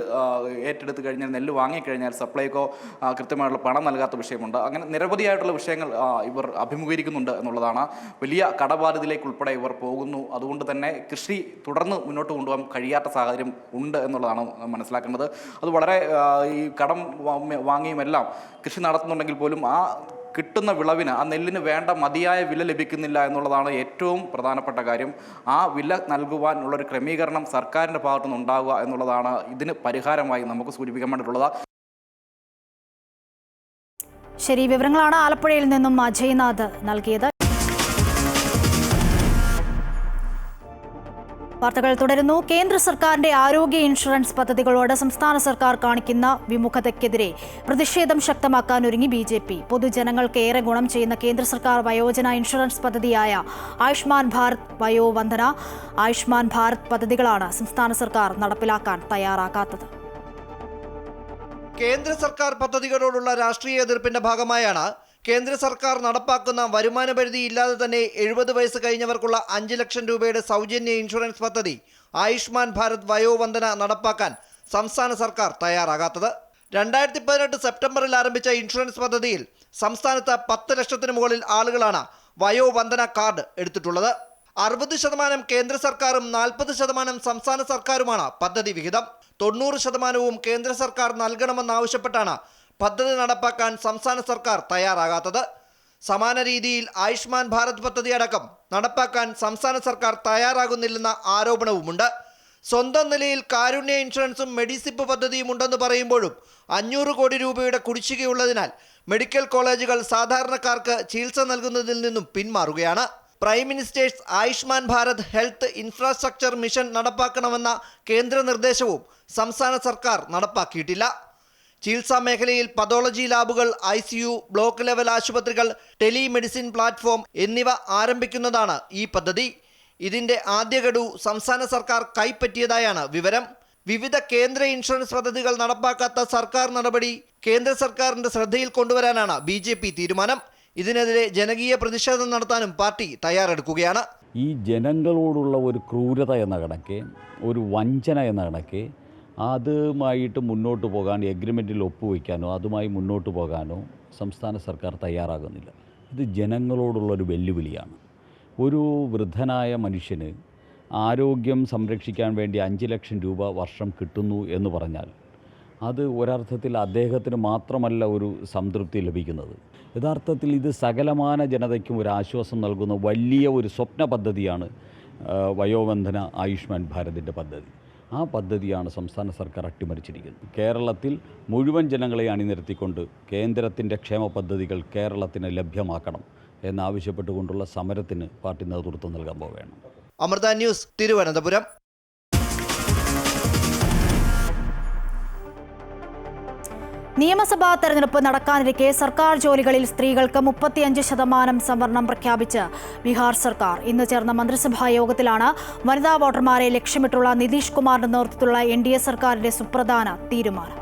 ഏറ്റെടുത്ത് കഴിഞ്ഞാൽ, നെല്ല് വാങ്ങിക്കഴിഞ്ഞാൽ സപ്ലൈകോ കൃത്യമായിട്ടുള്ള പണം നൽകാത്ത വിഷയമുണ്ട്. അങ്ങനെ നിരവധിയായിട്ടുള്ള വിഷയങ്ങൾ ഇവർ അഭിമുഖീകരിക്കുന്നുണ്ട് എന്നുള്ളതാണ്. വലിയ കടബാധ്യതയിലേക്ക് ഉൾപ്പെടെ ഇവർ പോകുന്നു. അതുകൊണ്ട് തന്നെ കൃഷി തുടർന്ന് മുന്നോട്ട് കൊണ്ടുപോകാൻ കഴിയാത്ത സാഹചര്യം ഉണ്ട് എന്നുള്ളതാണ് മനസ്സിലാക്കേണ്ടത്. അത് വളരെ ഈ കടം വാങ്ങിയുമെല്ലാം കൃഷി നടത്തുന്നുണ്ടെങ്കിൽ പോലും ആ കിട്ടുന്ന വിളവിന്, ആ നെല്ലിന് വേണ്ട മതിയായ വില ലഭിക്കുന്നില്ല എന്നുള്ളതാണ് ഏറ്റവും പ്രധാനപ്പെട്ട കാര്യം. ആ വില നൽകുവാനുള്ളൊരു ക്രമീകരണം സർക്കാരിൻ്റെ ഭാഗത്തുനിന്ന് ഉണ്ടാവുക എന്നുള്ളതാണ് ഇതിന് പരിഹാരമായി നമുക്ക് സൂചിപ്പിക്കാൻ വേണ്ടിയിട്ടുള്ളത്. ശരി, വിവരങ്ങളാണ് ആലപ്പുഴയിൽ നിന്നും അജയ്നാഥ് നൽകിയത്. വാർത്തകൾ തുടരുന്നു. കേന്ദ്ര സർക്കാരിന്റെ ആരോഗ്യ ഇൻഷുറൻസ് പദ്ധതികളോട് സംസ്ഥാന സർക്കാർ കാണിക്കുന്ന വിമുഖതയ്ക്കെതിരെ പ്രതിഷേധം ശക്തമാക്കാൻ ഒരുങ്ങി BJP. പൊതുജനങ്ങൾക്ക് ഏറെ ഗുണം ചെയ്യുന്ന കേന്ദ്ര സർക്കാർ വയോജന ഇൻഷുറൻസ് പദ്ധതിയായ ആയുഷ്മാൻ ഭാരത് വയോവന്ദന, ആയുഷ്മാൻ ഭാരത് പദ്ധതികളാണ് സംസ്ഥാന സർക്കാർ നടപ്പിലാക്കാൻ തയ്യാറാകാത്തത്. കേന്ദ്ര സർക്കാർ പദ്ധതികളോടുള്ള രാഷ്ട്രീയ എതിർപ്പിന്റെ ഭാഗമായാണ് കേന്ദ്ര സർക്കാർ നടപ്പാക്കുന്ന വരുമാന പരിധി ഇല്ലാതെ തന്നെ 70 വയസ്സ് കഴിഞ്ഞവർക്കുള്ള 5 ലക്ഷം രൂപയുടെ സൗജന്യ ഇൻഷുറൻസ് പദ്ധതി ആയുഷ്മാൻ ഭാരത് വയോവന്ദന നടപ്പാക്കാൻ സംസ്ഥാന സർക്കാർ തയ്യാറാകാത്തത്. 2018 സെപ്റ്റംബറിൽ ആരംഭിച്ച ഇൻഷുറൻസ് പദ്ധതിയിൽ സംസ്ഥാനത്ത് 10 ലക്ഷത്തിന് മുകളിൽ ആളുകളാണ് വയോവന്ദന കാർഡ് എടുത്തിട്ടുള്ളത്. 60% കേന്ദ്ര സർക്കാരും 40% സംസ്ഥാന സർക്കാരുമാണ് പദ്ധതി വിഹിതം. 90% കേന്ദ്ര സർക്കാർ നൽകണമെന്നാവശ്യപ്പെട്ടാണ് പദ്ധതി നടപ്പാക്കാൻ സംസ്ഥാന സർക്കാർ തയ്യാറാകാത്തത്. സമാന രീതിയിൽ ആയുഷ്മാൻ ഭാരത് പദ്ധതി അടക്കം നടപ്പാക്കാൻ സംസ്ഥാന സർക്കാർ തയ്യാറാകുന്നില്ലെന്ന ആരോപണവുമുണ്ട്. സ്വന്തം നിലയിൽ കാരുണ്യ ഇൻഷുറൻസും മെഡിസിപ്പ് പദ്ധതിയും ഉണ്ടെന്ന് പറയുമ്പോഴും 500 കോടി രൂപയുടെ കുടിശ്ശികയുള്ളതിനാൽ മെഡിക്കൽ കോളേജുകൾ സാധാരണക്കാർക്ക് ചികിത്സ നൽകുന്നതിൽ നിന്നും പിന്മാറുകയാണ്. Prime minister's Ayushman Bharat health infrastructure mission നടപ്പാക്കണമെന്ന കേന്ദ്ര നിർദ്ദേശവും സംസ്ഥാന സർക്കാർ നടപ്പാക്കിയിട്ടില്ല. ചികിത്സാ മേഖലയിൽ പതോളജി ലാബുകൾ, ICU, ബ്ലോക്ക് ലെവൽ ആശുപത്രികൾ, ടെലിമെഡിസിൻ പ്ലാറ്റ്ഫോം എന്നിവ ആരംഭിക്കുന്നതാണ് ഈ പദ്ധതി. ഇതിൻ്റെ ആദ്യ ഗഡു സംസ്ഥാന സർക്കാർ കൈപ്പറ്റിയതായാണ് വിവരം. വിവിധ കേന്ദ്ര ഇൻഷുറൻസ് പദ്ധതികൾ നടപ്പാക്കാത്ത സർക്കാർ നടപടി കേന്ദ്ര സർക്കാരിൻ്റെ ശ്രദ്ധയിൽ കൊണ്ടുവരാനാണ് BJP തീരുമാനം. ഇതിനെതിരെ ജനകീയ പ്രതിഷേധം നടത്താനും പാർട്ടി തയ്യാറെടുക്കുകയാണ്. ഈ ജനങ്ങളോടുള്ള ഒരു ക്രൂരത എന്ന കണക്ക്, ഒരു വഞ്ചന എന്ന കണക്ക്, അതുമായിട്ട് മുന്നോട്ട് പോകാൻ എഗ്രിമെൻറ്റിൽ ഒപ്പുവയ്ക്കാനോ അതുമായി മുന്നോട്ട് പോകാനോ സംസ്ഥാന സർക്കാർ തയ്യാറാകുന്നില്ല. ഇത് ജനങ്ങളോടുള്ളൊരു വെല്ലുവിളിയാണ്. ഒരു വൃദ്ധനായ മനുഷ്യന് ആരോഗ്യം സംരക്ഷിക്കാൻ വേണ്ടി 5 ലക്ഷം രൂപ വർഷം കിട്ടുന്നു എന്ന് പറഞ്ഞാൽ അത് ഒരർത്ഥത്തിൽ അദ്ദേഹത്തിന് മാത്രമല്ല ഒരു സംതൃപ്തി ലഭിക്കുന്നത്. യഥാർത്ഥത്തിൽ ഇത് സകലമാന ജനതയ്ക്കും ഒരു ആശ്വാസം നൽകുന്ന വലിയ ഒരു സ്വപ്ന പദ്ധതിയാണ് വയോവന്ദന ആയുഷ്മാൻ ഭാരതിൻ്റെ പദ്ധതി. ആ പദ്ധതിയാണ് സംസ്ഥാന സർക്കാർ അട്ടിമറിച്ചിരിക്കുന്നത്. കേരളത്തിൽ മുഴുവൻ ജനങ്ങളെ അണിനിരത്തിക്കൊണ്ട് കേന്ദ്രത്തിൻ്റെ ക്ഷേമ പദ്ധതികൾ കേരളത്തിന് ലഭ്യമാക്കണം എന്നാവശ്യപ്പെട്ടുകൊണ്ടുള്ള സമരത്തിന് പാർട്ടി നേതൃത്വം നൽകാൻ പോവുകയാണ്. അമൃത ന്യൂസ്, തിരുവനന്തപുരം. നിയമസഭാ തെരഞ്ഞെടുപ്പ് നടക്കാനിരിക്കെ സർക്കാർ ജോലികളിൽ സ്ത്രീകൾക്ക് 35% സംവരണം പ്രഖ്യാപിച്ച് ബീഹാർ സർക്കാർ. ഇന്ന് ചേർന്ന മന്ത്രിസഭാ യോഗത്തിലാണ് വനിതാ വോട്ടർമാരെ ലക്ഷ്യമിട്ടുള്ള നിതീഷ് കുമാറിന്റെ നേതൃത്വത്തിലുള്ള NDA സർക്കാരിന്റെ സുപ്രധാന തീരുമാനം.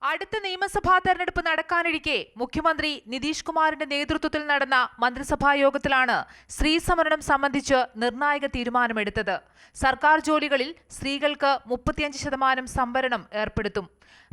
അടുത്ത നിയമസഭാ തെരഞ്ഞെടുപ്പ് നടക്കാനിരിക്കെ മുഖ്യമന്ത്രി നിതീഷ് കുമാറിന്റെ നേതൃത്വത്തിൽ നടന്ന മന്ത്രിസഭാ യോഗത്തിലാണ് സ്ത്രീ സംവരണം സംബന്ധിച്ച് നിർണായക തീരുമാനമെടുത്തത്. സർക്കാർ ജോലികളിൽ സ്ത്രീകൾക്ക് 35% സംവരണം ഏർപ്പെടുത്തും.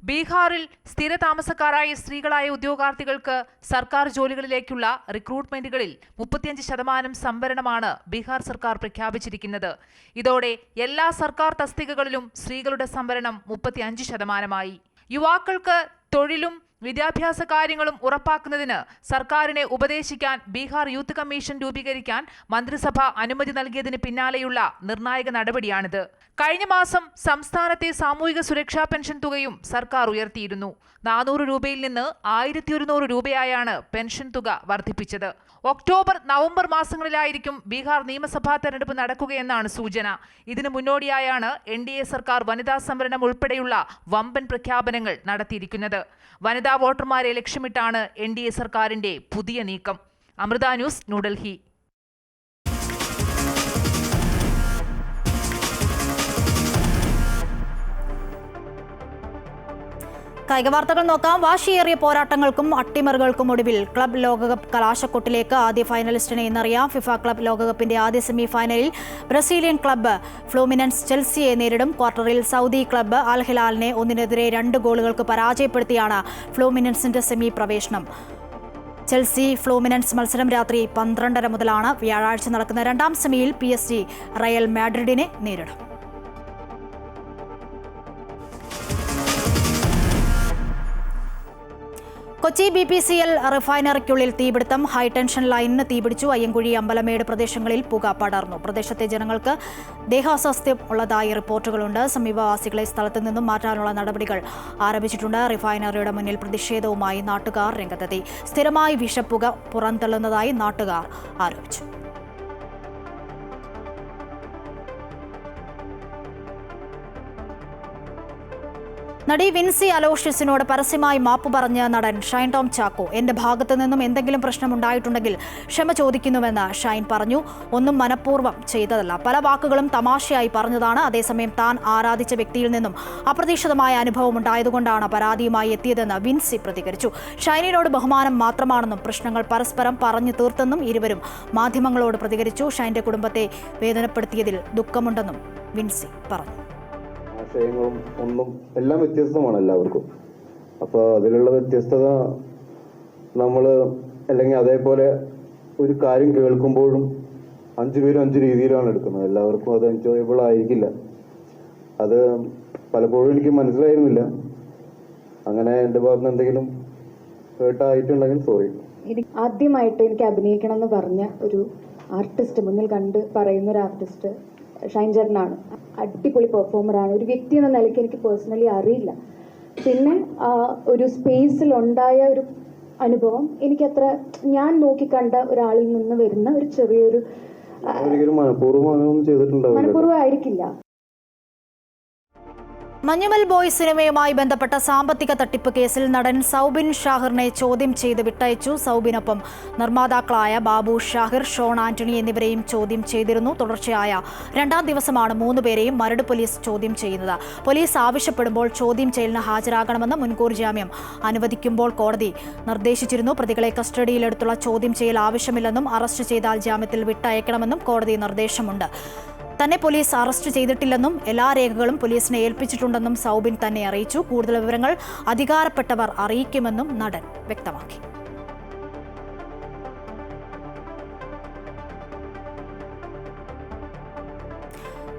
ബീഹാറിൽ സ്ഥിര താമസക്കാരായ സ്ത്രീകളായ ഉദ്യോഗാർത്ഥികൾക്ക് സർക്കാർ ജോലികളിലേക്കുള്ള റിക്രൂട്ട്മെന്റുകളിൽ 35% സംവരണമാണ് ബീഹാർ സർക്കാർ പ്രഖ്യാപിച്ചിരിക്കുന്നത്. ഇതോടെ എല്ലാ സർക്കാർ തസ്തികകളിലും സ്ത്രീകളുടെ സംവരണം 35%. യുവാക്കൾക്ക് തൊഴിലും വിദ്യാഭ്യാസ കാര്യങ്ങളും ഉറപ്പാക്കുന്നതിന് സർക്കാരിനെ ഉപദേശിക്കാൻ ബീഹാർ യൂത്ത് കമ്മീഷൻ രൂപീകരിക്കാൻ മന്ത്രിസഭ അനുമതി നൽകിയതിന് പിന്നാലെയുള്ള നിർണായക നടപടിയാണിത്. കഴിഞ്ഞ മാസം സംസ്ഥാനത്തെ സാമൂഹിക സുരക്ഷാ പെൻഷൻ തുകയും സർക്കാർ ഉയർത്തിയിരുന്നു. 400 രൂപയിൽ നിന്ന് 1100 രൂപയായാണ് പെൻഷൻ തുക വർദ്ധിപ്പിച്ചത്. ഒക്ടോബർ, നവംബർ മാസങ്ങളിലായിരിക്കും ബീഹാർ നിയമസഭാ തെരഞ്ഞെടുപ്പ് നടക്കുകയെന്നാണ് സൂചന. ഇതിനു മുന്നോടിയായാണ് NDA സർക്കാർ വനിതാ സംവരണം ഉൾപ്പെടെയുള്ള വമ്പൻ പ്രഖ്യാപനങ്ങൾ നടത്തിയിരിക്കുന്നത്. വനിതാ വോട്ടർമാരെ ലക്ഷ്യമിട്ടാണ് NDA സർക്കാരിന്റെ പുതിയ നീക്കം. അമൃത ന്യൂസ്, ന്യൂഡൽഹി. കായിക വാർത്തകൾ നോക്കാം. വാശിയേറിയ പോരാട്ടങ്ങൾക്കും അട്ടിമറികൾക്കും ഒടുവിൽ ക്ലബ് ലോകകപ്പ് കലാശക്കൊട്ടിലേക്ക് ആദ്യ ഫൈനലിസ്റ്റിനെ ഇന്നറിയാം. ഫിഫ ക്ലബ് ലോകകപ്പിന്റെ ആദ്യ സെമി ഫൈനലിൽ ബ്രസീലിയൻ ക്ലബ്ബ് ഫ്ലൂമിനൻസ് ചെൽസിയെ നേരിടും. ക്വാർട്ടറിൽ സൗദി ക്ലബ്ബ് അൽ ഹിലാലിനെ 1-2 ഗോളുകൾക്ക് പരാജയപ്പെടുത്തിയാണ് ഫ്ലൂമിനൻസിന്റെ സെമി പ്രവേശനം. ചെൽസി ഫ്ലൂമിനൻസ് മത്സരം രാത്രി 12:30 മുതലാണ്. വ്യാഴാഴ്ച നടക്കുന്ന രണ്ടാം സെമിയിൽ PSG റയൽ മാഡ്രിഡിനെ നേരിടും. കൊച്ചി BPCL റിഫൈനറിക്കുള്ളിൽ തീപിടുത്തം. ഹൈടെൻഷൻ ലൈനിന് തീപിടിച്ചു. അയ്യങ്കുഴി, അമ്പലമേട് പ്രദേശങ്ങളിൽ പുക പടർന്നു. പ്രദേശത്തെ ജനങ്ങൾക്ക് ദേഹാസ്വാസ്ഥ്യം ഉള്ളതായി റിപ്പോർട്ടുകളുണ്ട്. സമീപവാസികളെ സ്ഥലത്തു നിന്നും മാറ്റാനുള്ള നടപടികൾ ആരംഭിച്ചിട്ടുണ്ട്. റിഫൈനറിയുടെ മുന്നിൽ പ്രതിഷേധവുമായി നാട്ടുകാർ രംഗത്തെത്തി. സ്ഥിരമായി വിഷപ്പുക പുറന്തള്ളുന്നതായി നാട്ടുകാർ ആരോപിച്ചു. നടി വിൻസി അലോഷ്യസിനോട് പരസ്യമായി മാപ്പ് പറഞ്ഞ നടൻ ഷൈൻ ടോം ചാക്കോ, എന്റെ ഭാഗത്തു നിന്നും എന്തെങ്കിലും പ്രശ്നമുണ്ടായിട്ടുണ്ടെങ്കിൽ ക്ഷമ ചോദിക്കുന്നുവെന്ന് ഷൈൻ പറഞ്ഞു. ഒന്നും മനഃപൂർവ്വം ചെയ്തതല്ല, പല വാക്കുകളും തമാശയായി പറഞ്ഞതാണ്. അതേസമയം താൻ ആരാധിച്ച വ്യക്തിയിൽ നിന്നും അപ്രതീക്ഷിതമായ അനുഭവം ഉണ്ടായതുകൊണ്ടാണ് പരാതിയുമായി എത്തിയതെന്ന് വിൻസി പ്രതികരിച്ചു. ഷൈനിനോട് ബഹുമാനം മാത്രമാണെന്നും പ്രശ്നങ്ങൾ പരസ്പരം പറഞ്ഞു തീർത്തെന്നും ഇരുവരും മാധ്യമങ്ങളോട് പ്രതികരിച്ചു. ഷൈന്റെ കുടുംബത്തെ വേദനപ്പെടുത്തിയതിൽ ദുഃഖമുണ്ടെന്നും വിൻസി പറഞ്ഞു. ആശയങ്ങളും ഒന്നും എല്ലാം വ്യത്യസ്തമാണ് എല്ലാവർക്കും. അപ്പോൾ അതിലുള്ള വ്യത്യസ്തത നമ്മൾ അല്ലെങ്കിൽ അതേപോലെ ഒരു കാര്യം കേൾക്കുമ്പോഴും 5 പേരും 5 രീതിയിലാണ് എടുക്കുന്നത്. എല്ലാവർക്കും അത് എൻജോയബിൾ ആയിരിക്കില്ല. അത് പലപ്പോഴും എനിക്ക് മനസ്സിലായിരുന്നില്ല. അങ്ങനെ എൻ്റെ ഭാഗത്ത് എന്തെങ്കിലും ഹേർട്ടായിട്ടുണ്ടെങ്കിൽ സോറി. ആദ്യമായിട്ട് എനിക്ക് അഭിനയിക്കണം എന്ന് പറഞ്ഞ ഒരു ആർട്ടിസ്റ്റ്, മുന്നിൽ കണ്ട് പറയുന്ന ഒരു ആർട്ടിസ്റ്റ് ഷൈൻ ചേട്ടനാണ്. അടിപൊളി പെർഫോമറാണ്. ഒരു വ്യക്തി എന്ന നിലയ്ക്ക് എനിക്ക് പേഴ്സണലി അറിയില്ല. പിന്നെ ഒരു സ്പേസിലുണ്ടായ ഒരു അനുഭവം എനിക്കത്ര, ഞാൻ നോക്കിക്കണ്ട ഒരാളിൽ നിന്ന് വരുന്ന ഒരു ചെറിയൊരു മനഃപൂർവ്വമായിരിക്കില്ല. മഞ്ഞുമൽ ബോയ് സിനിമയുമായി ബന്ധപ്പെട്ട സാമ്പത്തിക തട്ടിപ്പ് കേസിൽ നടൻ സൗബിൻ ഷാഹിറിനെ ചോദ്യം ചെയ്ത് വിട്ടയച്ചു. സൗബിനൊപ്പം നിർമ്മാതാക്കളായ ബാബു ഷാഹിർ, ഷോൺ ആന്റണി എന്നിവരെയും ചോദ്യം ചെയ്തിരുന്നു. തുടർച്ചയായ 2ാം ദിവസമാണ് 3 പേരെയും മരട് പോലീസ് ചോദ്യം ചെയ്യുന്നത്. പോലീസ് ആവശ്യപ്പെടുമ്പോൾ ചോദ്യം ചെയ്യലിന് ഹാജരാകണമെന്ന് മുൻകൂർ ജാമ്യം അനുവദിക്കുമ്പോൾ കോടതി നിർദ്ദേശിച്ചിരുന്നു. പ്രതികളെ കസ്റ്റഡിയിലെടുത്തുള്ള ചോദ്യം ചെയ്യൽ ആവശ്യമില്ലെന്നും അറസ്റ്റ് ചെയ്താൽ ജാമ്യത്തിൽ വിട്ടയക്കണമെന്നും കോടതി നിർദ്ദേശമുണ്ട്. തന്നെ പോലീസ് അറസ്റ്റ് ചെയ്തിട്ടില്ലെന്നും എല്ലാ രേഖകളും പോലീസിനെ ഏൽപ്പിച്ചിട്ടുണ്ടെന്നും സൗബിൻ തന്നെ അറിയിച്ചു. കൂടുതൽ വിവരങ്ങൾ അധികാരപ്പെട്ടവർ അറിയിക്കുമെന്നും നടൻ വ്യക്തമാക്കി.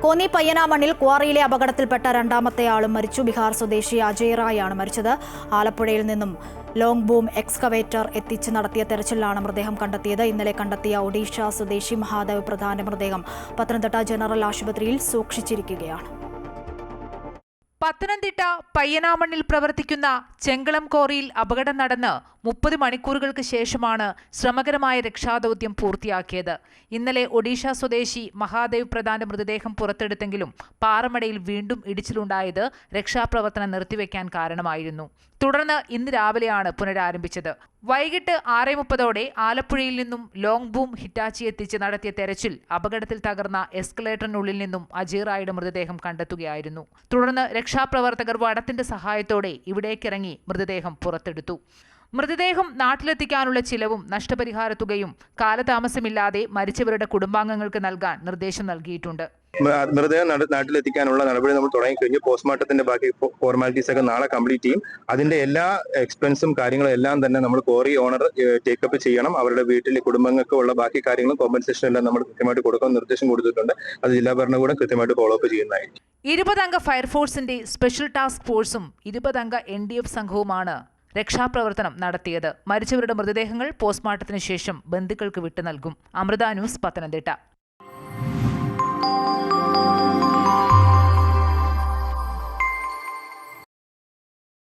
കോന്നി പയ്യനാമണ്ണിൽ ക്വാറിയിലെ അപകടത്തിൽപ്പെട്ട 2ാമത്തെ ആളും മരിച്ചു. ബീഹാർ സ്വദേശി അജയ് റായ് ആണ് മരിച്ചത്. ആലപ്പുഴയിൽ നിന്നും ലോങ് ബൂം എക്സ്കവേറ്റർ എത്തിച്ച് നടത്തിയ തെരച്ചിലാണ് മൃതദേഹം കണ്ടെത്തിയത്. ഇന്നലെ കണ്ടെത്തിയ ഒഡീഷ സ്വദേശി മഹാദേവ് പ്രധാന്റെ മൃതദേഹം പത്തനംതിട്ട ജനറൽ ആശുപത്രിയിൽ സൂക്ഷിച്ചിരിക്കുകയാണ്. പത്തനംതിട്ട പയ്യനാമണ്ണിൽ പ്രവർത്തിക്കുന്ന ചെങ്കളം കോറിയിൽ അപകടം നടന്ന് 30 മണിക്കൂറുകൾക്ക് ശേഷമാണ് ശ്രമകരമായ രക്ഷാദൗത്യം പൂർത്തിയാക്കിയത്. ഇന്നലെ ഒഡീഷ സ്വദേശി മഹാദേവ് പ്രധാന്റെ മൃതദേഹം പുറത്തെടുത്തെങ്കിലും പാറമടയിൽ വീണ്ടും ഇടിച്ചിലുണ്ടായത് രക്ഷാപ്രവർത്തനം നിർത്തിവെക്കാൻ കാരണമായിരുന്നു. തുടർന്ന് ഇന്ന് രാവിലെയാണ് പുനരാരംഭിച്ചത്. വൈകിട്ട് 6:30ഓടെ ആലപ്പുഴയിൽ നിന്നും ലോങ് ബൂം ഹിറ്റാച്ചി എത്തിച്ച് നടത്തിയ തെരച്ചിൽ അപകടത്തിൽ തകർന്ന എസ്കലേറ്ററിനുള്ളിൽ നിന്നും അജീറായുടെ മൃതദേഹം കണ്ടെത്തുകയായിരുന്നു. തുടർന്ന് രക്ഷാപ്രവർത്തകർ വടത്തിന്റെ സഹായത്തോടെ ഇവിടേക്കിറങ്ങി മൃതദേഹം പുറത്തെടുത്തു. മൃതദേഹം നാട്ടിലെത്തിക്കാനുള്ള ചിലവും നഷ്ടപരിഹാര തുകയും കാലതാമസമില്ലാതെ മരിച്ചവരുടെ കുടുംബാംഗങ്ങൾക്ക് നൽകാൻ നിർദ്ദേശം നൽകിയിട്ടുണ്ട്. മൃതദേഹം നാട്ടിലെത്തിക്കാനുള്ള നടപടി നമ്മൾ തുടങ്ങിക്കഴിഞ്ഞു. പോസ്റ്റ്മോർട്ടത്തിന്റെ ബാക്കി ഫോർമാലിറ്റീസ് ഒക്കെ നാളെ കംപ്ലീറ്റ് ചെയ്യും. അതിന്റെ എല്ലാ എക്സ്പെൻസും കാര്യങ്ങളും എല്ലാം തന്നെ നമ്മൾ കോറി ഓണർ ടേക്കപ്പ് ചെയ്യണം. അവരുടെ വീട്ടിലെ കുടുംബങ്ങൾക്ക് ഉള്ള ബാക്കി കാര്യങ്ങളും കോമ്പൻസേഷൻ എല്ലാം നമ്മൾ കൃത്യമായിട്ട് കൊടുക്കാൻ നിർദ്ദേശം കൊടുത്തിട്ടുണ്ട്. അത് ജില്ലാ ഭരണകൂടം കൃത്യമായിട്ട് ഫോളോ അപ്പ് ചെയ്യുന്നതായിരിക്കും. 20 അംഗ ഫയർഫോഴ്സിന്റെ സ്പെഷ്യൽ ടാസ്ക് ഫോഴ്സും 20 അംഗ NDF സംഘവുമാണ് രക്ഷാപ്രവർത്തനം നടത്തിയത്. മരിച്ചവരുടെ മൃതദേഹങ്ങൾ പോസ്റ്റ്മോർട്ടത്തിന് ശേഷം ബന്ധുക്കൾക്ക് വിട്ടു നൽകും. അമൃത ന്യൂസ്, പത്തനംതിട്ട.